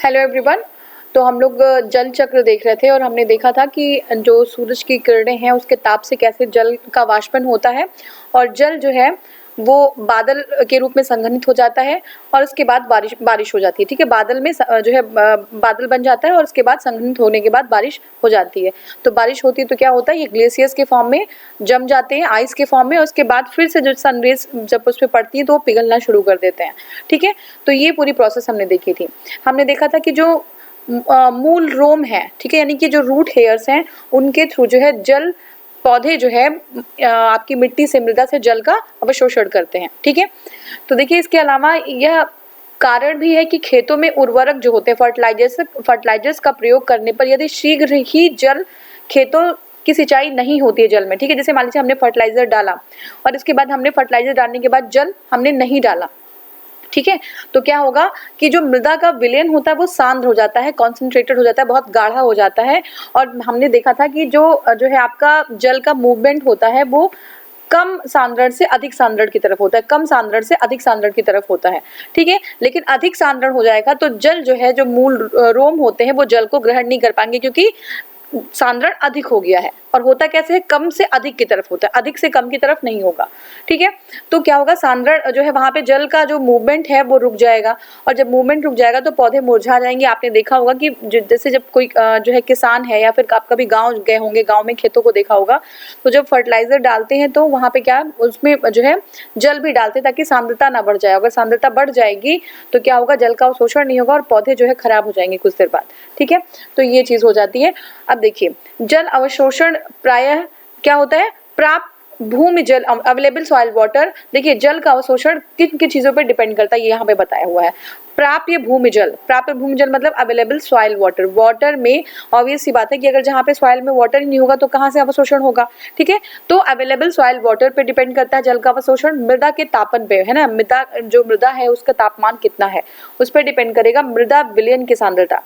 Hello everyone. तो हम लोग जल चक्र देख रहे थे और हमने देखा था कि जो सूरज की किरणें हैं उसके ताप से कैसे जल का वाष्पन होता है और जल जो है वो बादल के रूप में संघनित हो जाता है और उसके बाद बारिश हो जाती है। ठीक है, बादल में जो है बादल बन जाता है और उसके बाद संघनित होने के बाद बारिश हो जाती है। तो बारिश होती है तो क्या होता है, ये ग्लेशियर्स के फॉर्म में जम जाते हैं, आइस के फॉर्म में, और उसके बाद फिर से जो सनरेज जब उस पर पड़ती है तो वो पिघलना शुरू कर देते हैं। ठीक है, तो ये पूरी प्रोसेस हमने देखी थी। हमने देखा था कि जो मूल रोम है, ठीक है, यानी कि जो रूट हेयर्स हैं उनके थ्रू जो है जल पौधे जो है आपकी मिट्टी से, मृदा से जल का अवशोषण करते हैं। ठीक है, तो देखिए इसके अलावा यह कारण भी है कि खेतों में उर्वरक जो होते हैं, फर्टिलाइजर्स का प्रयोग करने पर यदि शीघ्र ही जल खेतों की सिंचाई नहीं होती है जल में, ठीक है, जैसे मान लीजिए हमने फर्टिलाइजर डाला और इसके बाद हमने फर्टिलाइजर डालने के बाद जल हमने नहीं डाला, ठीक है, तो क्या होगा कि जो मृदा का विलयन होता है वो सांद्र हो जाता है, कॉन्सेंट्रेटेड हो जाता है, बहुत गाढ़ा हो जाता है। और हमने देखा था कि जो है आपका जल का मूवमेंट होता है वो कम सांद्रण से अधिक सांद्रण की तरफ होता है, कम सांद्रण से अधिक सांद्रण की तरफ होता है। ठीक है, लेकिन अधिक सांद्रण हो जाएगा तो जल जो है, जो मूल रोम होते हैं वो जल को ग्रहण नहीं कर पाएंगे क्योंकि सांद्रण अधिक हो गया है। और होता कैसे है, कम से अधिक की तरफ होता है, अधिक से कम की तरफ नहीं होगा। ठीक है, तो क्या होगा, सांद्रण जो है वहां पे जल का जो मूवमेंट है वो रुक जाएगा और जब मूवमेंट रुक जाएगा तो पौधे मुरझा जाएंगे। आपने देखा होगा कि जैसे जब कोई जो है किसान है या फिर आप कभी गांव गए होंगे, गांव में खेतों को देखा होगा, तो जब फर्टिलाइजर डालते हैं तो वहां पे क्या, उसमें जो है जल भी डालते हैं ताकि सांद्रता ना बढ़ जाए। अगर सांद्रता बढ़ जाएगी तो क्या होगा, जल का अवशोषण नहीं होगा और पौधे जो है खराब हो जाएंगे कुछ देर बाद। ठीक है, तो ये चीज हो जाती है। अब देखिए, जल अवशोषण प्रायः क्या होता है, प्राप्त भूमि जल, अवेलेबल सॉइल वाटर। देखिए जल का अवशोषण किन किन चीजों पर डिपेंड करता है, ये यहाँ पे बताया हुआ है। प्राप्य भूमि जल, प्राप्य भूमि जल मतलब अवेलेबल सॉइल वाटर। वाटर में ऑब्वियस सी बात है कि अगर जहाँ पे सॉइल में वाटर ही नहीं होगा तो कहाँ से अवशोषण होगा। ठीक है, तो अवेलेबल सॉइल वाटर पे डिपेंड करता है जल का अवशोषण। मृदा के तापन पे है ना, मृदा है उसका तापमान कितना है उस पर डिपेंड करेगा मृदा विलयन की सांद्रता।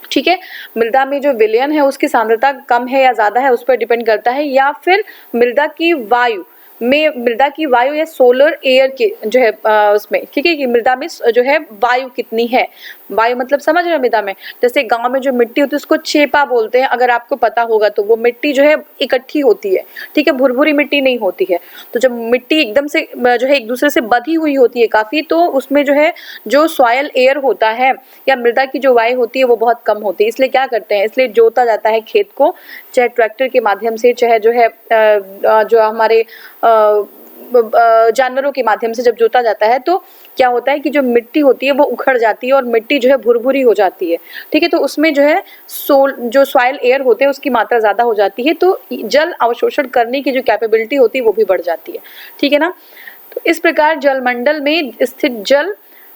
ठीक है, मृदा में जो विलयन है उसकी सांद्रता कम है या ज्यादा है उस पर डिपेंड करता है, या फिर मृदा की वायु या सोलर एयर के जो है उसमें, ठीक है, कि मृदा में जो है वायु कितनी है। वायु मतलब समझ रहे हैं, मृदा में जैसे गांव में जो मिट्टी होती है उसको चेपा बोलते हैं, अगर आपको पता होगा तो। वो मिट्टी जो है इकट्ठी होती है, ठीक है, भुरभुरी मिट्टी नहीं होती है। तो जब मिट्टी एकदम से जो है एक दूसरे से बधी हुई होती है काफी, तो उसमें जो है जो सॉयल एयर होता है या मृदा की जो वायु होती है वो बहुत कम होती है। इसलिए क्या करते हैं, इसलिए जोता जाता है खेत को, चाहे ट्रैक्टर के माध्यम से, चाहे जो है जो हमारे जानवरों के माध्यम से जब जोता जाता है तो क्या होता है कि जो मिट्टी होती है वो उखड़ जाती है और मिट्टी जो है भुरभुरी हो जाती है। ठीक है, तो उसमें जो है जो सॉइल एयर होते हैं उसकी मात्रा ज्यादा हो जाती है, तो जल अवशोषण करने की जो कैपेबिलिटी होती है वो भी बढ़ जाती है। ठीक है ना, तो इस प्रकार जलमंडल में स्थित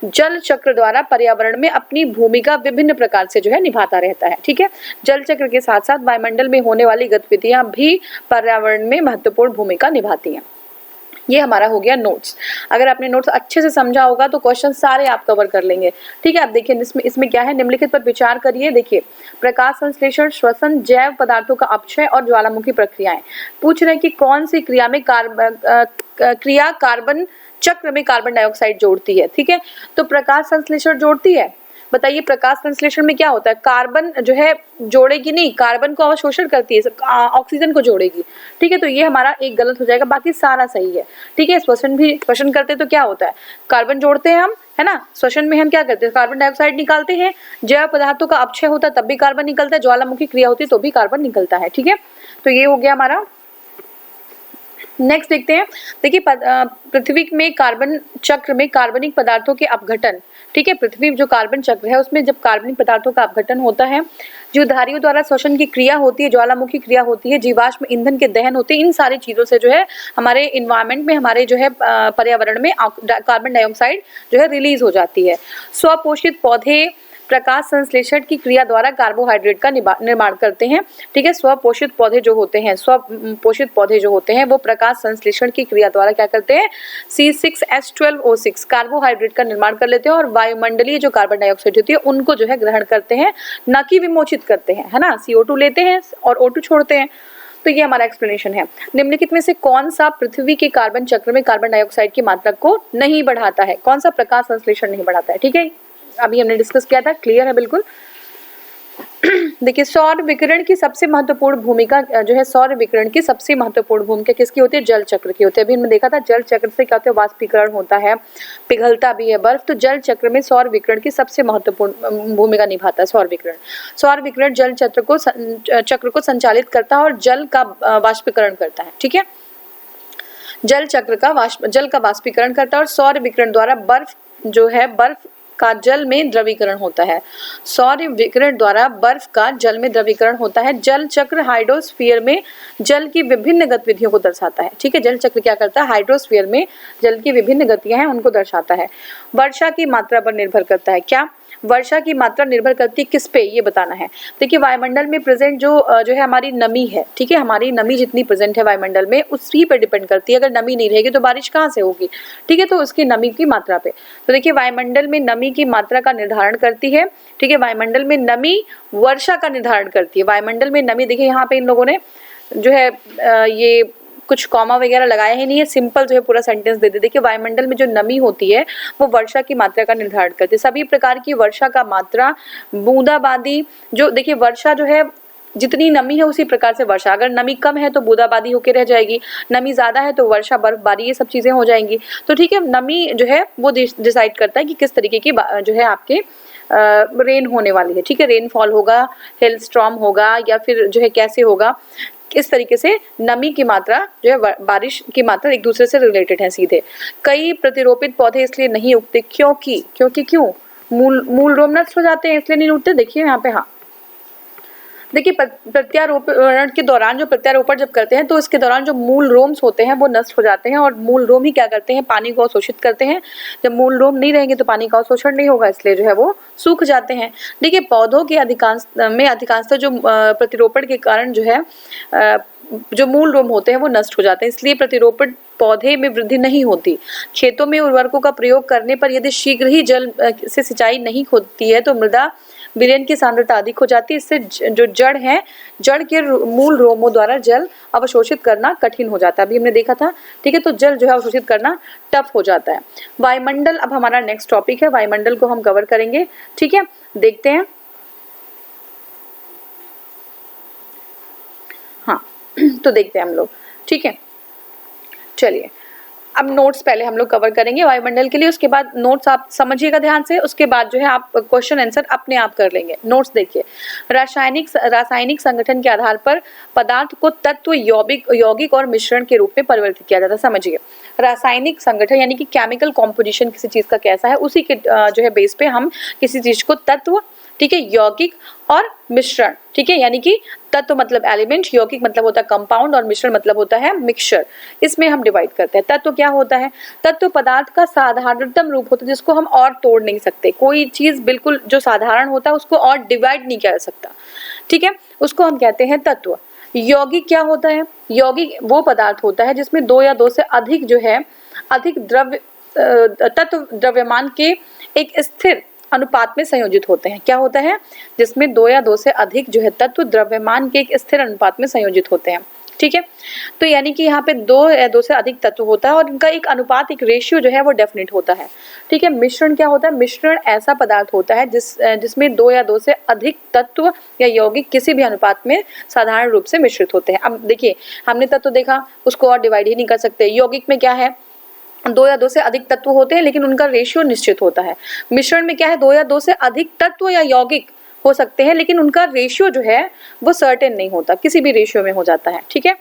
जल चक्र द्वारा पर्यावरण में अपनी भूमिका विभिन्न प्रकार से जो है निभाता रहता है। ठीक है, जल चक्र के साथ साथ वायुमंडल में होने वाली गतिविधियां भी पर्यावरण में महत्वपूर्ण भूमिका निभाती हैं। ये हमारा हो गया नोट्स। अगर आपने नोट्स अच्छे से समझा होगा तो क्वेश्चन सारे आप कवर कर लेंगे। ठीक है, आप देखिए इसमें क्या है, निम्नलिखित पर विचार करिए। देखिए, प्रकाश संश्लेषण, श्वसन, जैव पदार्थों का अपक्षय और ज्वालामुखी प्रक्रियाएं। पूछ रहे हैं कि कौन सी क्रिया कार्बन चक्र में कार्बन डाइऑक्साइड जोड़ती है। ठीक है, तो प्रकाश संश्लेषण जोड़ती है। बताइए, प्रकाश संश्लेषण में क्या होता है, कार्बन जो है जोड़ेगी नहीं, कार्बन को अवशोषण करती है, ऑक्सीजन को जोड़ेगी। ठीक है, तो ये हमारा एक गलत हो जाएगा, बाकी सारा सही है। ठीक है, श्वसन करते तो क्या होता है, कार्बन जोड़ते हैं हम, है ना। श्वसन में हम क्या करते हैं, कार्बन डाइऑक्साइड निकालते हैं। जैव पदार्थों का अपक्षय होता है तब भी कार्बन निकलता है। ज्वालामुखी क्रिया होती है तो भी कार्बन निकलता है। ठीक है, तो ये हो गया हमारा। नेक्स्ट देखते हैं। देखिए, पृथ्वी में कार्बन चक्र में कार्बनिक पदार्थों के अपघटन। ठीक है, पृथ्वी जो कार्बन चक्र है उसमें जब कार्बनिक पदार्थों का अपघटन होता है, जीवधारियों द्वारा श्वसन की क्रिया होती है, ज्वालामुखी क्रिया होती है, जीवाश्म ईंधन के दहन होते हैं, इन सारी चीजों से जो है हमारे इन्वायरमेंट में, हमारे जो है पर्यावरण में कार्बन डाइऑक्साइड जो है रिलीज हो जाती है। स्वपोषित पौधे प्रकाश संश्लेषण की क्रिया द्वारा कार्बोहाइड्रेट का निर्माण करते हैं। ठीक है, स्वपोषित पौधे जो होते हैं वो प्रकाश संश्लेषण की क्रिया द्वारा क्या करते हैं, C6H12O6 कार्बोहाइड्रेट का निर्माण कर लेते हैं और वायुमंडलीय जो कार्बन डाइऑक्साइड होती है उनको जो है ग्रहण करते हैं, न कि विमोचित करते हैं, है ना। CO2 लेते हैं और O2 छोड़ते हैं। तो ये हमारा एक्सप्लेनेशन है। निम्नलिखित में से कौन सा पृथ्वी के कार्बन चक्र में कार्बन डाइऑक्साइड की मात्रा को नहीं बढ़ाता है, कौन सा प्रकाश संश्लेषण नहीं बढ़ाता है। ठीक है, अभी हमने डिस्कस किया था, क्लियर है बिल्कुल। देखिए सौर विकिरण की सबसे महत्वपूर्ण भूमिका जो है, सौर विकिरण की सबसे महत्वपूर्ण भूमिका किसकी होती है? जल चक्र की होती है। अभी हमने देखा था जल चक्र से क्या होता है, वाष्पीकरण होता है, पिघलता भी है बर्फ। तो जल चक्र में सौर विकिरण की सबसे महत्वपूर्ण भूमिका निभाता है सौर विकिरण। सौर विकिरण जल चक्र को संचालित करता है और जल का वाष्पीकरण करता है। ठीक है, जल का वाष्पीकरण करता है और सौर विकिरण द्वारा बर्फ का जल में द्रवीकरण होता है। सौर विकिरण द्वारा बर्फ का जल में द्रवीकरण होता है। जल चक्र हाइड्रोस्फीयर में जल की विभिन्न गतिविधियों को दर्शाता है। ठीक है, जल चक्र क्या करता है? हाइड्रोस्फीयर में जल की विभिन्न गतियां हैं उनको दर्शाता है। वर्षा की मात्रा पर निर्भर करता है। क्या वर्षा की मात्रा निर्भर करती है किस पे, ये बताना है। देखिए वायुमंडल में प्रेजेंट जो है हमारी नमी है, ठीक है, हमारी नमी जितनी प्रेजेंट है वायुमंडल में उसी पे डिपेंड करती है। अगर नमी नहीं रहेगी तो बारिश कहाँ से होगी? ठीक है, तो उसकी नमी की मात्रा पे। तो देखिए वायुमंडल में नमी की मात्रा का निर्धारण करती है। ठीक है, वायुमंडल में नमी वर्षा का निर्धारण करती है। वायुमंडल में नमी, देखिए यहाँ पे इन लोगों ने जो है ये कुछ कॉमा वगैरह लगाया ही नहीं है, सिंपल जो है पूरा सेंटेंस दे दे। देखिए वायुमंडल में जो नमी होती है वो वर्षा की मात्रा का निर्धारण करती है। सभी प्रकार की वर्षा का मात्रा, बूंदाबांदी, जो देखिए वर्षा जो है जितनी नमी है उसी प्रकार से वर्षा, अगर नमी कम है तो बूंदाबांदी होकर रह जाएगी, नमी ज्यादा है तो वर्षा बर्फबारी ये सब चीजें हो जाएंगी। तो ठीक है, नमी जो है वो डिसाइड करता है कि किस तरीके की जो है आपके रेन होने वाली है। ठीक है, रेनफॉल होगा, हेल स्टॉर्म होगा, या फिर जो है कैसे होगा। इस तरीके से नमी की मात्रा जो है, बारिश की मात्रा एक दूसरे से रिलेटेड है सीधे। कई प्रतिरोपित पौधे इसलिए नहीं उगते क्यों मूल रोम नष्ट हो जाते हैं, इसलिए नहीं उगते। देखिए यहाँ पे, हाँ देखिए प्रत्यारोपण के दौरान, जो प्रत्यारोपण जब करते हैं तो इसके दौरान जो मूल रोम्स होते हैं वो नष्ट हो जाते हैं, और मूल रोम ही क्या करते हैं? पानी को अवशोषित करते हैं। जब मूल रोम नहीं रहेंगे तो पानी का अवशोषण नहीं होगा, इसलिए जो है वो सूख जाते हैं। देखिए पौधों के अधिकांशतः जो प्रतिरोपण के कारण जो है जो मूल रोम होते हैं वो नष्ट हो जाते हैं, इसलिए प्रतिरोपण पौधे में वृद्धि नहीं होती। खेतों में उर्वरकों का प्रयोग करने पर यदि शीघ्र ही जल से सिंचाई नहीं होती है तो मृदा विलयन की सांद्रता अधिक हो जाती है। इससे जो जड़ के मूल रोमों द्वारा जल अवशोषित करना कठिन हो जाता है। अभी हमने देखा था, ठीक है, तो जल जो है अवशोषित करना टफ हो जाता है। वायुमंडल अब हमारा नेक्स्ट टॉपिक है, वायुमंडल को हम कवर करेंगे। ठीक है, देखते हैं। हाँ तो देखते हैं हम लोग, ठीक है, चलिए अब नोट्स पहले हम लोग कवर करेंगे वायुमंडल के लिए, उसके बाद नोट्स आप समझिएगा ध्यान से, उसके बाद जो है आप क्वेश्चन आंसर अपने आप कर लेंगे। नोट्स देखिए, रासायनिक संगठन के आधार पर पदार्थ को तत्व, यौगिक और मिश्रण के रूप में परिवर्तित किया जाता है। समझिए, रासायनिक संगठन यानी कि केमिकल कॉम्पोजिशन किसी चीज का कैसा है, उसी के जो है बेस पे हम किसी चीज को तत्व, ठीक है, यौगिक और मिश्रण, ठीक है, यानी कि तत्व मतलब एलिमेंट, यौगिक मतलब होता है कंपाउंड और मिश्रण मतलब होता है मिक्सचर, इसमें हम डिवाइड करते हैं। तत्व क्या होता है? तत्व पदार्थ का साधारणतम रूप होता है जिसको हम और तोड़ नहीं सकते। कोई चीज बिल्कुल जो साधारण होता है उसको और डिवाइड नहीं किया जा सकता, ठीक है, उसको हम कहते हैं तत्व। यौगिक क्या होता है? यौगिक वो पदार्थ होता है जिसमें दो या दो से अधिक जो है अधिक तत्व द्रव्यमान के एक स्थिर अनुपात में संयोजित होते हैं। क्या होता है? जिसमें दो या दो से अधिक जो है तत्व द्रव्यमान के एक स्थिर अनुपात में संयोजित होते हैं, ठीक है। तो यानी कि यहाँ पे दो या दो से अधिक तत्व होता है और इनका एक अनुपात, एक रेशियो जो है वो डेफिनेट होता है, ठीक है। मिश्रण क्या होता है? मिश्रण ऐसा पदार्थ होता है जिसमें दो या दो से अधिक तत्व या यौगिक किसी भी अनुपात में साधारण रूप से मिश्रित होते हैं। अब देखिए, हमने तत्व देखा, उसको और डिवाइड ही नहीं कर सकते। यौगिक में क्या है? दो या दो से अधिक तत्व होते हैं लेकिन उनका रेशियो निश्चित होता है। मिश्रण में क्या है? दो या दो से अधिक तत्व या यौगिक हो सकते हैं लेकिन उनका रेशियो जो है वो सर्टेन नहीं होता, किसी भी रेशियो में हो जाता है, ठीक है।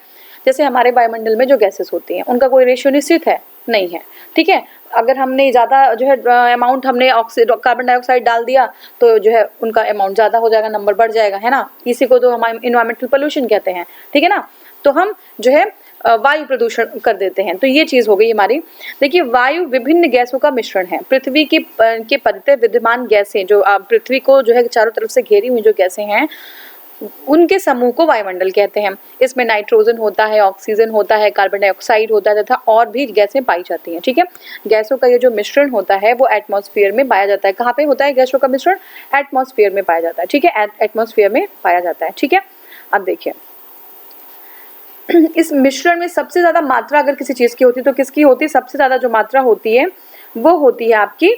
जैसे हमारे वायुमंडल में जो गैसेस होती हैं उनका कोई रेशियो निश्चित है नहीं है, ठीक है। अगर हमने ज़्यादा जो है अमाउंट हमने कार्बन डाइऑक्साइड डाल दिया तो जो है उनका अमाउंट ज़्यादा हो जाएगा, नंबर बढ़ जाएगा, है ना। इसी को तो हम इन्वायरमेंटल पोल्यूशन कहते हैं, ठीक है ना। तो हम जो है वायु प्रदूषण कर देते हैं, तो ये चीज हो गई हमारी। देखिए, वायु विभिन्न गैसों का मिश्रण है। पृथ्वी के परितः विद्यमान गैसें, जो पृथ्वी को जो है चारों तरफ से घेरी हुई जो गैसें हैं, उनके समूह को वायुमंडल कहते हैं। इसमें नाइट्रोजन होता है, ऑक्सीजन होता है, कार्बन डाइऑक्साइड होता है तथा और भी गैसें पाई जाती हैं, ठीक है। गैसों का ये जो मिश्रण होता है वो एटमॉस्फेयर में पाया जाता है। कहाँ पे होता है गैसों का मिश्रण? एटमॉस्फेयर में पाया जाता है, ठीक है, एटमॉस्फेयर में पाया जाता है, ठीक है। अब देखिए, इस मिश्रण में सबसे ज्यादा मात्रा अगर किसी चीज की होती है तो किसकी होती है? सबसे ज्यादा जो मात्रा होती है वो होती है आपकी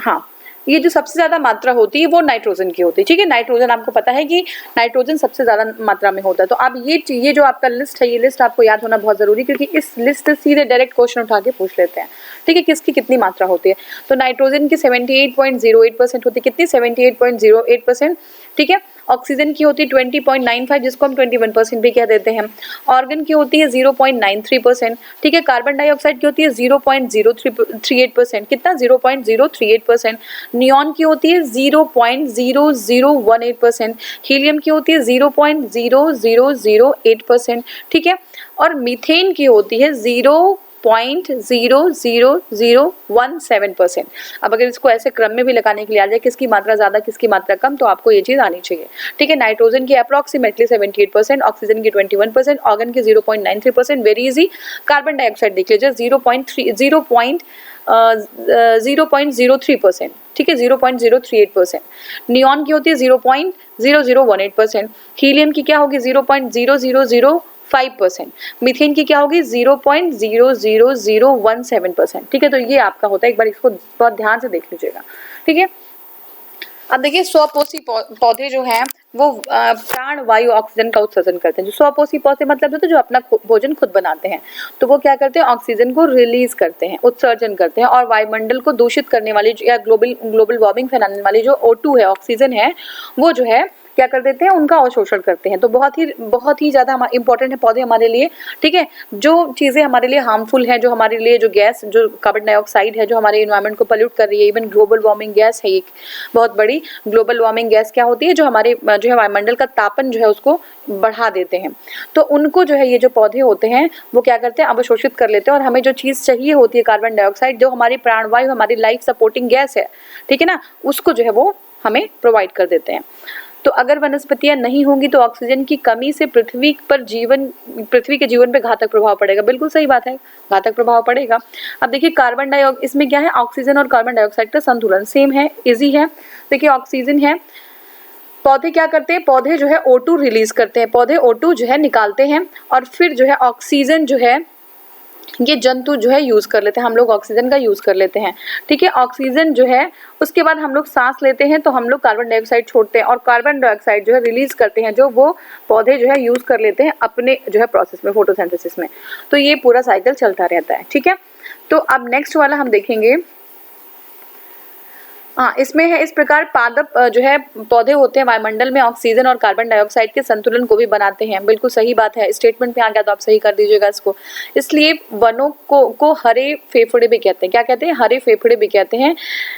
हाँ, ये जो सबसे ज़्यादा मात्रा होती है वो नाइट्रोजन की होती है, ठीक है। नाइट्रोजन आपको पता है कि नाइट्रोजन सबसे ज़्यादा मात्रा में होता है। तो अब ये जो आपका लिस्ट है, ये लिस्ट आपको याद होना बहुत ज़रूरी है, क्योंकि इस लिस्ट से सीधे डायरेक्ट क्वेश्चन उठा के पूछ लेते हैं, ठीक है, किसकी कितनी मात्रा होती है। तो नाइट्रोजन की 78.08% होती है, कितनी, 78.08%, ठीक है। ऑक्सीजन की होती है 20.95, जिसको हम 21% भी कह देते हैं। ऑर्गन की होती है 0.93%, ठीक है। कार्बन डाइऑक्साइड की होती है 0.038%, कितना, 0.038%। नियॉन की होती है 0.0018%, हीलियम की होती है 0.0008%, ठीक है। और मीथेन की होती है 0.00017%। अब अगर इसको ऐसे क्रम में भी लगाने के लिए आ जाए, किसकी मात्रा ज़्यादा किसकी मात्रा कम, तो आपको ये चीज़ आनी चाहिए, ठीक है। नाइट्रोजन की अप्रॉक्सीमेटली 78%, ऑक्सीजन की 21%, ऑर्गन की 0.93%, वेरी इजी। कार्बन डाइऑक्साइड देख लीजिए 0.03%, ठीक है, 0.038%। नियॉन की होती है 0.0018%, हीलियम की क्या होगी 0.00005%, मीथेन की क्या होगी 0.00017%, ठीक है। तो ये आपका होता है, एक बार इसको बहुत ध्यान से देख लीजिएगा, ठीक है। अब देखिए, स्वपोषी पौधे जो हैं वो प्राण वायु ऑक्सीजन का उत्सर्जन करते हैं। जो स्वपोषी पौधे मतलब होते हैं जो अपना भोजन खुद बनाते हैं, तो वो क्या करते हैं, ऑक्सीजन को रिलीज करते हैं, उत्सर्जन करते हैं, और वायुमंडल को दूषित करने वाली या ग्लोबल वार्मिंग फैलाने वाली जो O2 है, ऑक्सीजन है, वो जो है क्या कर देते हैं, उनका अवशोषण करते हैं। तो बहुत ही ज़्यादा इंपॉर्टेंट है पौधे हमारे लिए, ठीक है। जो चीज़ें हमारे लिए हार्मफुल हैं, जो हमारे लिए जो गैस, जो कार्बन डाइऑक्साइड है, जो हमारे इन्वायरमेंट को पोल्यूट कर रही है, इवन ग्लोबल वार्मिंग गैस है, एक बहुत बड़ी ग्लोबल वार्मिंग गैस क्या होती है, जो हमारे जो है वायुमंडल का तापन जो है उसको बढ़ा देते हैं। तो उनको जो है ये जो पौधे होते हैं वो क्या करते हैं, अवशोषित कर लेते हैं, और हमें जो चीज़ चाहिए होती है कार्बन डाइऑक्साइड, जो हमारी प्राणवायु, हमारी लाइफ सपोर्टिंग गैस है, ठीक है ना, उसको जो है वो हमें प्रोवाइड कर देते हैं। तो अगर वनस्पतियां नहीं होंगी तो ऑक्सीजन की कमी से पृथ्वी के जीवन पे घातक प्रभाव पड़ेगा। बिल्कुल सही बात है, घातक प्रभाव पड़ेगा। अब देखिए, कार्बन डाइऑक्साइड, इसमें क्या है, ऑक्सीजन और कार्बन डाइऑक्साइड का संतुलन सेम है, इजी है। देखिए, ऑक्सीजन है, पौधे क्या करते हैं, पौधे जो है O2 रिलीज करते हैं, पौधे O2 जो है निकालते हैं, और फिर जो है ऑक्सीजन जो है ये जंतु जो है यूज कर लेते हैं, हम लोग ऑक्सीजन का यूज कर लेते हैं, ठीक है। ऑक्सीजन जो है उसके बाद हम लोग सांस लेते हैं, तो हम लोग कार्बन डाइऑक्साइड छोड़ते हैं, और कार्बन डाइऑक्साइड जो है रिलीज करते हैं, जो वो पौधे जो है यूज कर लेते हैं अपने जो है प्रोसेस में, फोटोसिंथेसिस में। तो ये पूरा साइकिल चलता रहता है, ठीक है। तो अब नेक्स्ट वाला हम देखेंगे, हाँ, इसमें है इस प्रकार पादप जो है पौधे होते हैं वायुमंडल में ऑक्सीजन और कार्बन डाइऑक्साइड के संतुलन को भी बनाते हैं। बिल्कुल सही बात है, स्टेटमेंट पे आ गया तो आप सही कर दीजिएगा इसको। इसलिए वनों को हरे फेफड़े भी कहते हैं। क्या कहते हैं, हरे फेफड़े भी कहते हैं।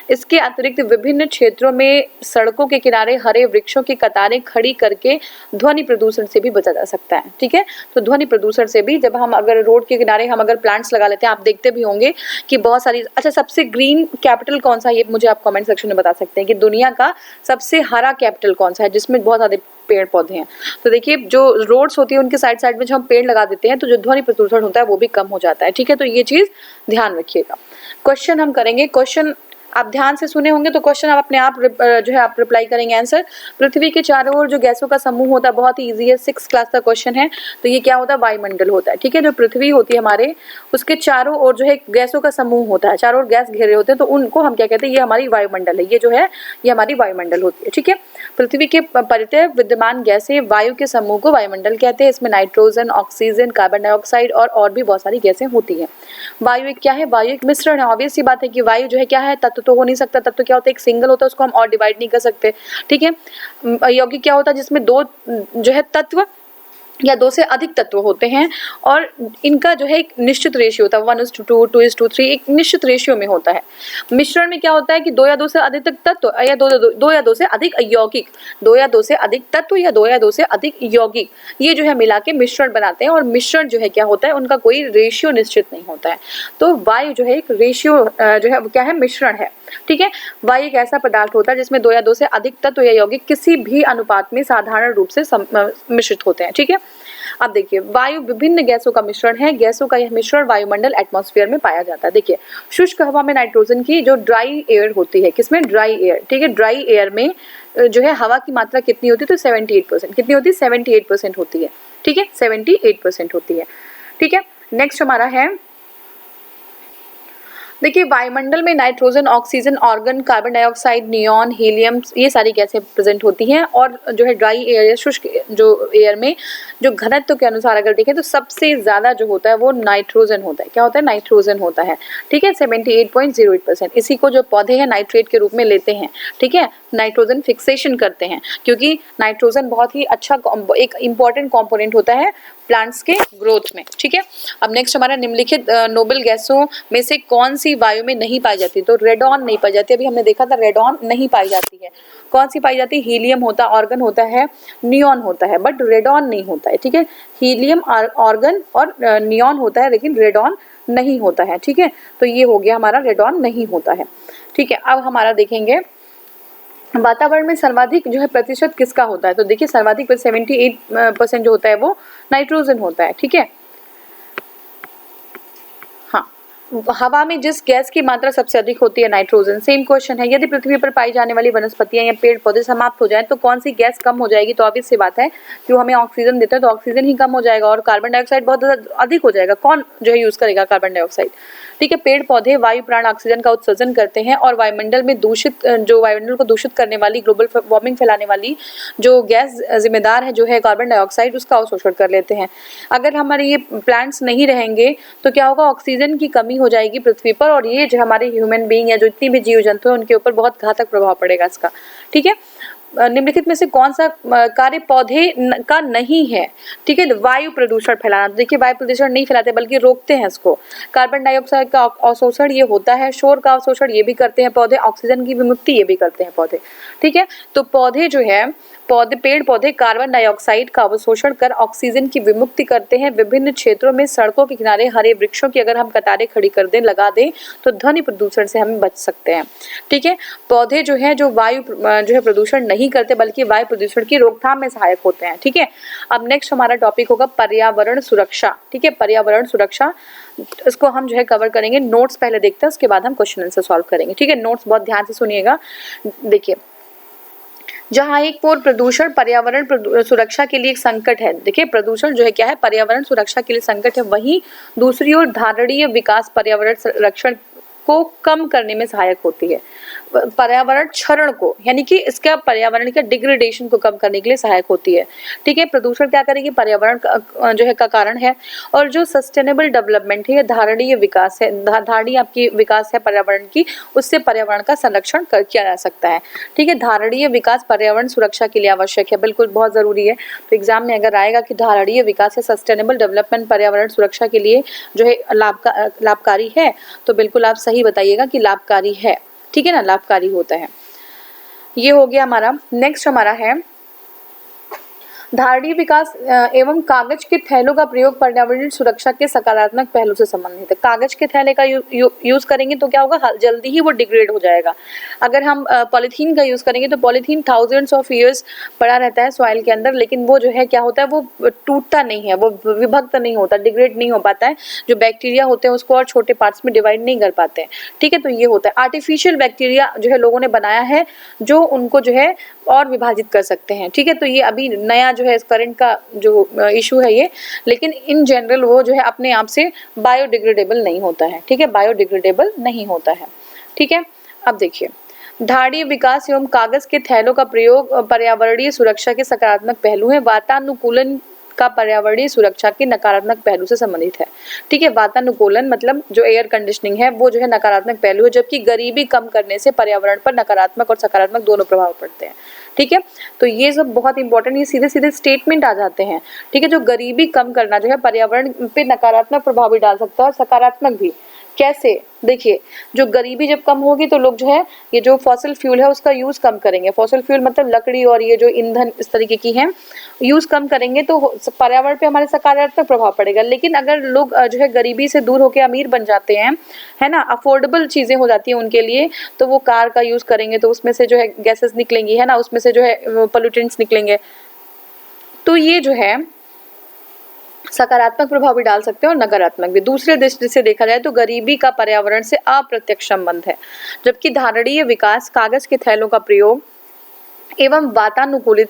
इसके अतिरिक्त विभिन्न क्षेत्रों में सड़कों के किनारे हरे वृक्षों की कतारें खड़ी करके ध्वनि प्रदूषण से भी बचा जा सकता है, ठीक है। तो ध्वनि प्रदूषण से भी, जब हम अगर रोड के किनारे हम अगर प्लांट्स लगा लेते हैं, आप देखते भी होंगे कि बहुत सारी, अच्छा, सबसे ग्रीन कैपिटल कौन सा है, ये मुझे आप कमेंट सेक्शन में बता सकते हैं कि दुनिया का सबसे हरा कैपिटल कौन सा है जिसमें बहुत ज्यादा पेड़ पौधे हैं। तो देखिए, जो रोड्स होती है उनके साइड साइड में जो हम पेड़ लगा देते हैं, तो जो ध्वनि प्रदूषण होता है वो भी कम हो जाता है, ठीक है। तो ये चीज ध्यान रखिएगा। क्वेश्चन हम करेंगे, क्वेश्चन आप ध्यान से सुने होंगे तो क्वेश्चन आप अपने आप जो है आप रिप्लाई करेंगे आंसर। पृथ्वी के चारों ओर जो गैसों का समूह होता है, बहुत ही इजी है, 6th क्लास का क्वेश्चन है। तो ये क्या होता है, वायुमंडल होता है, ठीक है। जो पृथ्वी होती है हमारे, उसके चारों ओर जो है गैसों का समूह होता है, चारों ओर गैस घेरे होते हैं, तो उनको हम क्या कहते हैं, ये हमारी वायुमंडल है, ये जो है ये हमारी वायुमंडल होती है, ठीक है। पृथ्वी के परितः विद्यमान गैसें वायु के समूह को वायुमंडल कहते हैं। इसमें नाइट्रोजन, ऑक्सीजन, कार्बन डाइऑक्साइड और भी बहुत सारी गैसें होती हैं। वायु एक क्या है, वायु एक मिश्रण है। ऑब्वियस सी बात है कि वायु जो है क्या है, तत्व तो हो नहीं सकता, तत्व क्या होता है, एक सिंगल होता है, उसको हम और डिवाइड नहीं कर सकते, ठीक है। यौगिक क्या होता है, जिसमें दो जो है तत्व या दो से अधिक तत्व होते हैं, और इनका जो है एक निश्चित रेशियो होता है, 1:2, 2:3, एक निश्चित रेशियो में होता है। मिश्रण में क्या होता है कि दो या दो से अधिक तत्व या दो या दो से अधिक यौगिक, दो या दो से अधिक तत्व या दो या दो से अधिक यौगिक, ये जो है मिला के मिश्रण बनाते हैं। और मिश्रण जो है क्या होता है, उनका कोई रेशियो निश्चित नहीं होता है। तो वायु जो है एक रेशियो जो है क्या है, मिश्रण है, ठीक है। वायु एक ऐसा पदार्थ होता है जिसमें दो या दो से अधिक तत्व या यौगिक किसी भी अनुपात में साधारण रूप से मिश्रित होते हैं, ठीक है। अब देखिए, वायु विभिन्न गैसों का मिश्रण है। गैसों का यह मिश्रण वायुमंडल एटमॉस्फेयर में पाया जाता है। देखिए, शुष्क हवा में नाइट्रोजन की जो ड्राई एयर होती है, किसमें, ड्राई एयर, ठीक है। ड्राई एयर में जो है हवा की मात्रा कितनी होती है, तो 78%, कितनी होती है, 78% होती है, ठीक है, 78% होती है, ठीक है। नेक्स्ट हमारा है देखिए वायुमंडल में nitrogen, oxygen, argon, carbon dioxide, neon, helium, ये सारी गैसें प्रेजेंट होती हैं। और जो है ड्राई एयर या शुष्क जो एयर में जो घनत्व के अनुसार अगर देखें तो सबसे ज़्यादा जो होता है वो नाइट्रोजन होता है। क्या होता है? नाइट्रोजन होता है। ठीक है, 78.08%। इसी को जो पौधे हैं नाइट्रेट के रूप में लेते हैं। ठीक है, नाइट्रोजन फिक्सेशन करते हैं क्योंकि नाइट्रोजन बहुत ही अच्छा एक इंपॉर्टेंट कंपोनेंट होता है प्लांट्स के ग्रोथ में। ठीक है, अब नेक्स्ट हमारा निम्नलिखित नोबल गैसों में से कौन सी वायु में नहीं पाई जाती? तो रेडॉन नहीं पाई जाती। अभी हमने देखा था रेडॉन नहीं पाई जाती है। कौन सी पाई जाती है? हीलियम होता है, ऑर्गन होता है, नियॉन होता है, बट रेडॉन नहीं होता है। ठीक है, हीलियम, ऑर्गन और नियॉन होता है लेकिन रेडॉन नहीं होता है। ठीक है, तो ये हो गया हमारा, रेडॉन नहीं होता है। ठीक है, अब हमारा देखेंगे वातावरण में सर्वाधिक जो है प्रतिशत किसका होता है? तो देखिए सर्वाधिक 78% जो होता है वो नाइट्रोजन होता है। ठीक है, हाँ, हवा में जिस गैस की मात्रा सबसे अधिक होती है नाइट्रोजन। सेम क्वेश्चन है, यदि पृथ्वी पर पाई जाने वाली वनस्पतियां या पेड़ पौधे समाप्त हो जाएं तो कौन सी गैस कम हो जाएगी? तो ऑब्वियस सी बात है कि वो हमें ऑक्सीजन देता है तो ऑक्सीजन ही कम हो जाएगा और कार्बन डाइऑक्साइड बहुत अधिक हो जाएगा। कौन जो है यूज करेगा कार्बन डाइऑक्साइड? ठीक है, पेड़ पौधे वायु प्राण ऑक्सीजन का उत्सर्जन करते हैं और वायुमंडल में वायुमंडल को दूषित करने वाली, ग्लोबल वार्मिंग फैलाने वाली जो गैस जिम्मेदार है जो है कार्बन डाइऑक्साइड, उसका अवशोषण कर लेते हैं। अगर हमारे ये प्लांट्स नहीं रहेंगे तो क्या होगा? ऑक्सीजन की कमी हो जाएगी पृथ्वी पर और ये जो हमारे ह्यूमन बीइंग या जो इतनी भी जीव जंतु हैं उनके ऊपर बहुत घातक प्रभाव पड़ेगा इसका। ठीक है, निम्नलिखित में से कौन सा कार्य पौधे का नहीं है? ठीक है, वायु प्रदूषण फैलाना। तो देखिए वायु प्रदूषण नहीं फैलाते बल्कि रोकते हैं इसको। कार्बन डाइऑक्साइड का अवशोषण ये होता है, शोर का अवशोषण ये भी करते हैं पौधे, ऑक्सीजन की विमुक्ति ये भी करते हैं पौधे। ठीक है, तो पौधे जो है पेड़ पौधे कार्बन डाइऑक्साइड का अवशोषण कर ऑक्सीजन की विमुक्ति करते हैं। विभिन्न क्षेत्रों में सड़कों के किनारे हरे वृक्षों की अगर हम कतारें खड़ी कर दें, लगा दें तो ध्वनि प्रदूषण से हम बच सकते हैं। ठीक है, पौधे जो है जो वायु जो है प्रदूषण नहीं करते बल्कि वायु प्रदूषण की रोकथाम में सहायक होते हैं। ठीक है, अब नेक्स्ट हमारा टॉपिक होगा पर्यावरण सुरक्षा। ठीक है, पर्यावरण सुरक्षा, इसको हम जो है कवर करेंगे। नोट्स पहले देखते हैं, उसके बाद हम क्वेश्चन आंसर सॉल्व करेंगे। ठीक है, नोट्स बहुत ध्यान से सुनिएगा। देखिए, जहाँ एक ओर प्रदूषण पर्यावरण सुरक्षा के लिए एक संकट है। देखिए प्रदूषण जो है क्या है? पर्यावरण सुरक्षा के लिए संकट है। वहीं दूसरी ओर धारणीय विकास पर्यावरण संरक्षण को कम करने में सहायक होती है। पर्यावरण क्षरण को, यानी कि इसका पर्यावरण का डिग्रेडेशन को कम करने के लिए सहायक होती है। ठीक है, प्रदूषण क्या करेगी? पर्यावरण जो है का कारण है। और जो सस्टेनेबल डेवलपमेंट है, धारणीय विकास है, धारणीय आपकी विकास है पर्यावरण की, उससे पर्यावरण का संरक्षण किया जा सकता है। ठीक है, धारणीय विकास पर्यावरण सुरक्षा के लिए आवश्यक है, बिल्कुल बहुत जरूरी है। तो एग्जाम में अगर आएगा कि धारणीय विकास या सस्टेनेबल डेवलपमेंट पर्यावरण सुरक्षा के लिए जो है लाभकारी है, तो बिल्कुल आप सही बताइएगा कि लाभकारी है। ठीक है ना, लाभकारी होता है। ये हो गया हमारा। नेक्स्ट हमारा है धारणीय विकास एवं कागज के थैलों का प्रयोग पर्यावरण सुरक्षा के सकारात्मक पहलू से संबंधित है। कागज के थैले का यूज करेंगे तो क्या होगा? जल्दी ही वो डिग्रेड हो जाएगा। अगर हम पॉलीथीन का यूज करेंगे तो पॉलीथीन थाउजेंड्स ऑफ ईयर्स पड़ा रहता है सॉइल के अंदर, लेकिन वो जो है क्या होता है? वो टूटता नहीं है, वो विभक्त नहीं होता, डिग्रेड नहीं हो पाता है। जो बैक्टीरिया होते हैं उसको और छोटे पार्ट्स में डिवाइड नहीं कर पाते हैं। ठीक है, तो ये होता है। आर्टिफिशियल बैक्टीरिया जो है लोगों ने बनाया है जो उनको जो है और विभाजित कर सकते हैं। ठीक है, तो ये अभी नया जो है करंट का जो इशू है ये, लेकिन इन जनरल वो जो है अपने आप से बायोडिग्रेडेबल नहीं होता है। ठीक है, बायोडिग्रेडेबल नहीं होता है। ठीक है, अब देखिए धारणीय विकास एवं कागज के थैलों का प्रयोग पर्यावरणीय सुरक्षा के सकारात्मक पहलू है। वातानुकूलन का पर्यावरणीय सुरक्षा के नकारात्मक पहलू से संबंधित है। ठीक है, वातानुकूलन मतलब जो एयर कंडीशनिंग है वो जो है नकारात्मक पहलू है, जबकि गरीबी कम करने से पर्यावरण पर नकारात्मक और सकारात्मक दोनों प्रभाव पड़ते हैं। ठीक है, तो ये सब बहुत इंपॉर्टेंट, ये सीधे सीधे स्टेटमेंट आ जाते हैं। ठीक है, जो गरीबी कम करना जो है पर्यावरण पे नकारात्मक प्रभाव भी डाल सकता है और सकारात्मक भी। कैसे? देखिए, जो गरीबी जब कम होगी तो लोग जो है ये जो फॉसिल फ्यूल है उसका यूज कम करेंगे। फॉसिल फ्यूल मतलब लकड़ी और ये जो ईंधन इस तरीके की हैं, यूज कम करेंगे तो पर्यावरण पे हमारे सकारात्मक प्रभाव पड़ेगा। लेकिन अगर लोग जो है गरीबी से दूर होकर अमीर बन जाते हैं, है ना, अफोर्डेबल चीजें हो जाती हैं उनके लिए, तो वो कार का यूज करेंगे तो उसमें से जो है गैसेस निकलेंगी, है ना, उसमें से जो है पोल्यूटेंट्स निकलेंगे। तो ये जो है सकारात्मक प्रभाव भी डाल सकते हैं और नकारात्मक भी। दूसरे दृष्टि से देखा जाए तो गरीबी का पर्यावरण से अप्रत्यक्ष संबंध है, जबकि धारणीय विकास कागज के थैलों का प्रयोग एवं वातानुकूलित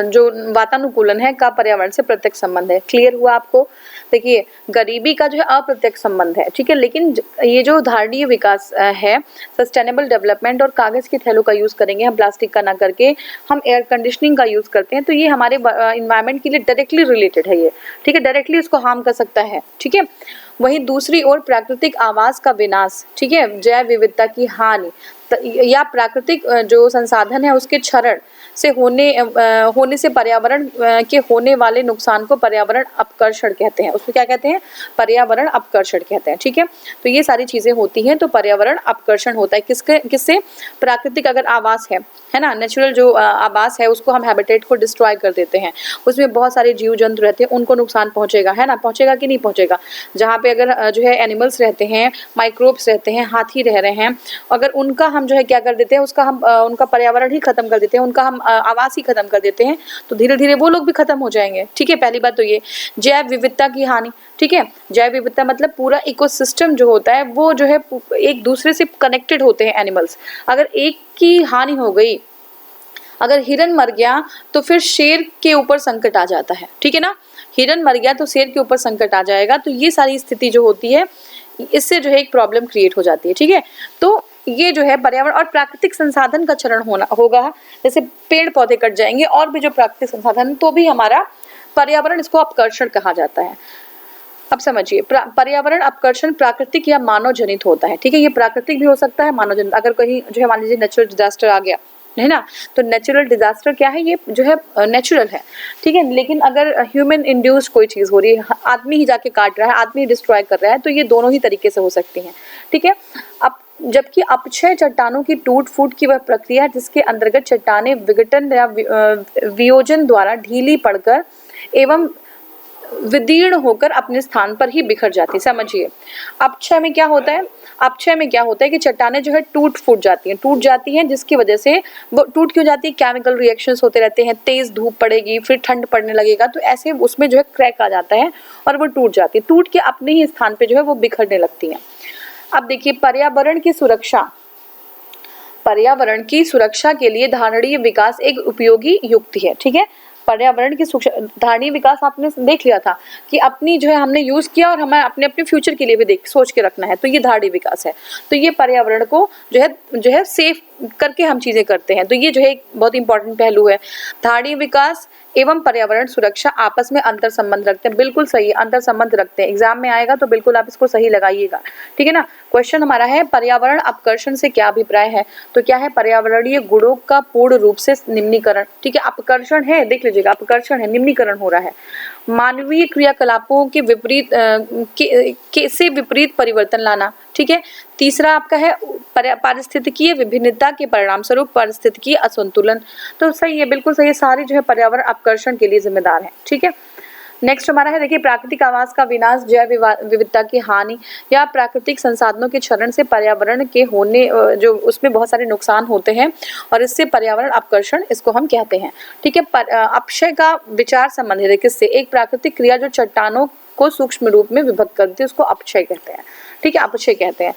जो वातानुकूलन है का पर्यावरण से प्रत्यक्ष संबंध है। क्लियर हुआ आपको? देखिए गरीबी का जो है अप्रत्यक्ष संबंध है, ठीक है, लेकिन ये जो धारणीय विकास है, सस्टेनेबल डेवलपमेंट और कागज के थैलों का यूज करेंगे हम, प्लास्टिक का ना करके हम एयर कंडीशनिंग का यूज करते हैं, तो ये हमारे इन्वायरमेंट के लिए डायरेक्टली रिलेटेड है ये, ठीक है, डायरेक्टली उसको हार्म कर सकता है, ठीक है। वहीं दूसरी ओर प्राकृतिक आवास का विनाश, ठीक है, जैव विविधता की हानि या प्राकृतिक जो संसाधन है उसके क्षरण से होने से पर्यावरण के होने वाले नुकसान को पर्यावरण अपकर्षण कहते हैं। उसको क्या कहते हैं? पर्यावरण अपकर्षण कहते हैं, ठीक है। तो ये सारी चीजें होती हैं तो पर्यावरण अपकर्षण होता है किससे? प्राकृतिक अगर आवास है ना, नेचुरल जो आवास है उसको हम हैबिटेट को डिस्ट्रॉय कर देते हैं, उसमें बहुत सारे जीव जंतु रहते हैं, उनको नुकसान पहुंचेगा, है ना, पहुंचेगा कि नहीं पहुंचेगा। जहाँ पे अगर जो है एनिमल्स रहते हैं, माइक्रोब्स रहते हैं, हाथी रह रहे हैं, अगर उनका हम जो है क्या कर देते हैं, उसका हम उनका पर्यावरण ही खत्म कर देते हैं, उनका हम आवास ही खत्म कर देते हैं, तो धीरे धीरे वो लोग भी खत्म हो जाएंगे, ठीक है। पहली बात तो ये जैव विविधता की हानि, ठीक है। जैव विविधता मतलब पूरा इकोसिस्टम जो होता है वो जो है एक दूसरे से कनेक्टेड होते हैं एनिमल्स। अगर एक की हानि हो गई, अगर हिरन मर गया तो फिर शेर के ऊपर संकट आ जाता है, ठीक है ना। हिरन मर गया तो शेर के ऊपर संकट आ जाएगा, तो ये सारी स्थिति जो होती है इससे जो है एक प्रॉब्लम क्रिएट हो जाती है, ठीक है। तो ये जो है पर्यावरण और प्राकृतिक संसाधन का क्षरण होगा, जैसे पेड़ पौधे कट जाएंगे और भी जो प्राकृतिक संसाधन, तो भी हमारा पर्यावरण, इसको अपकर्षण कहा जाता है। अब समझिए पर्यावरण अपकर्षण प्राकृतिक या मानव जनित होता है, ठीक है। ये प्राकृतिक भी हो सकता है, मानव जनित। अगर कहीं जो है मान लीजिए नेचुरल डिजास्टर आ गया है ना, तो नेचुरल डिजास्टर क्या है? ये जो है नेचुरल है, ठीक है। लेकिन अगर ह्यूमन इंड्यूस्ड कोई चीज हो रही है, आदमी ही जाके काट रहा है, आदमी डिस्ट्रॉय कर रहा है, तो ये दोनों ही तरीके से हो सकती हैं, ठीक है। अब जबकि अपक्षय चट्टानों की टूट फूट की वह प्रक्रिया जिसके अंतर्गत चट्टानें विघटन या वियोजन द्वारा ढीली पड़कर एवं विदीर्ण होकर अपने स्थान पर ही बिखर जाती। समझिए अपक्षय में क्या होता है? अपक्षय में क्या होता है कि चट्टानें जो है टूट जाती हैं, जिसकी वजह से वो टूट क्यों जाती है? केमिकल रिएक्शंस होते रहते हैं, तेज धूप पड़ेगी, फिर ठंड पड़ने लगेगा, तो ऐसे उसमें जो है क्रैक आ जाता है और वो टूट जाती है, टूट के अपने ही स्थान पे जो है वो बिखरने लगती हैं। अब देखिए पर्यावरण की सुरक्षा के लिए धारणीय विकास एक उपयोगी युक्ति है, ठीक है। पर्यावरण की धारणीय विकास आपने देख लिया था कि अपनी जो है हमने यूज किया और हमें अपने फ्यूचर के लिए भी सोच के रखना है, तो ये धारणीय विकास है। तो ये पर्यावरण को जो है सेफ करके हम चीजें करते हैं, तो ये जो है एक बहुत इंपॉर्टेंट पहलू है। धारणीय विकास एवं पर्यावरण सुरक्षा आपस में अंतर संबंध रखते हैं, बिल्कुल सही अंतर संबंध रखते हैं। एग्जाम में आएगा तो बिल्कुल आप इसको सही लगाइएगा, ठीक है ना। क्वेश्चन हमारा है पर्यावरण अपकर्षण से क्या अभिप्राय है? तो क्या है? पर्यावरणीय गुणों का पूर्ण रूप से निम्नीकरण, ठीक है। अपकर्षण है, देख लीजिएगा, अपकर्षण है, निम्नीकरण हो रहा है। मानवीय क्रियाकलापों के विपरीत से विपरीत परिवर्तन लाना, ठीक है। तीसरा आपका है पारिस्थितिकीय विभिन्नता के परिणाम स्वरूप पारिस्थितिकीय असंतुलन, तो सही है, बिल्कुल सही है, सारी जो है पर्यावरण अपकर्षण के लिए जिम्मेदार है, ठीक है। नेक्स्ट हमारा है देखिए प्राकृतिक आवास का विनाश, जैव विविधता की हानि या प्राकृतिक संसाधनों के क्षरण से पर्यावरण के होने जो उसमें बहुत सारे नुकसान होते हैं और इससे पर्यावरण अपकर्षण इसको हम कहते हैं, ठीक है। अपक्षय का विचार संबंधित है किससे? एक प्राकृतिक क्रिया जो चट्टानों को सूक्ष्म रूप में विभक्त करती है, उसको अपक्षय कहते हैं, ठीक है, अपक्षय कहते हैं।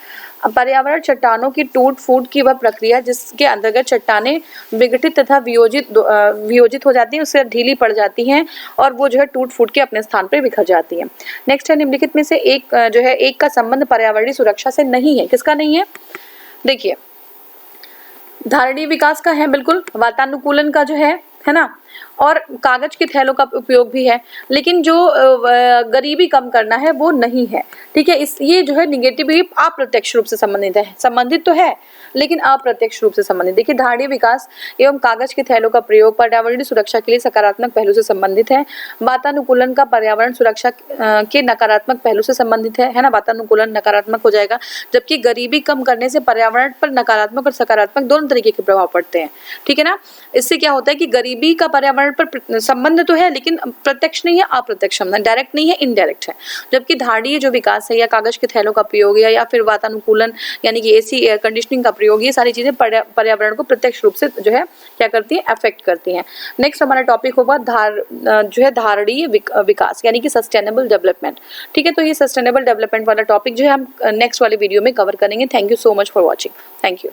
पर्यावरण चट्टानों की टूट फूट की वह प्रक्रिया जिसके अंतर्गत चट्टानें विघटित तथा वियोजित हो जाती हैं, उससे ढीली पड़ जाती हैं और वो जो है टूट फूट के अपने स्थान पर बिखर जाती हैं। नेक्स्ट है निम्नलिखित में से एक का संबंध पर्यावरणीय सुरक्षा से नहीं है। किसका नहीं है? देखिए धारणीय विकास का है, बिल्कुल, वातानुकूलन का जो है ना, और कागज के थैलों का उपयोग भी है, लेकिन जो गरीबी कम करना है वो नहीं है, ठीक है। ये जो है निगेटिव अप्रत्यक्ष रूप से संबंधित है, संबंधित तो है लेकिन अप्रत्यक्ष रूप से संबंधित। देखिए धारणीय विकास एवं कागज के थैलों का प्रयोग पर्यावरणीय सुरक्षा के लिए सकारात्मक पहलू से संबंधित है। वातानुकूलन का पर्यावरण सुरक्षा के नकारात्मक पहलू से संबंधित है ना, वातानुकूलन नकारात्मक हो जाएगा, जबकि गरीबी कम करने से पर्यावरण पर नकारात्मक और सकारात्मक दोनों तरीके के प्रभाव पड़ते हैं, ठीक है ना। इससे क्या होता है कि गरीबी का पर्यावरण पर संबंध तो है लेकिन प्रत्यक्ष नहीं है, अप्रत्यक्ष संबंध, डायरेक्ट नहीं है, इनडायरेक्ट है। जबकि धारणीय जो विकास है या कागज के थैलों का प्रयोग या फिर वातानुकूलन यानी कि एसी एयर कंडीशनिंग का प्रयोग, ये सारी चीजें पर्यावरण को प्रत्यक्ष रूप से जो है क्या करती है? अफेक्ट करती हैं। नेक्स्ट हमारा टॉपिक होगा जो है धारणीय विकास यानी कि सस्टेनेबल डेवलपमेंट, ठीक है। तो ये सस्टेनेबल डेवलपमेंट वाला टॉपिक जो है हम नेक्स्ट वाले वीडियो में कवर करेंगे। Thank you so much for watching. Thank you.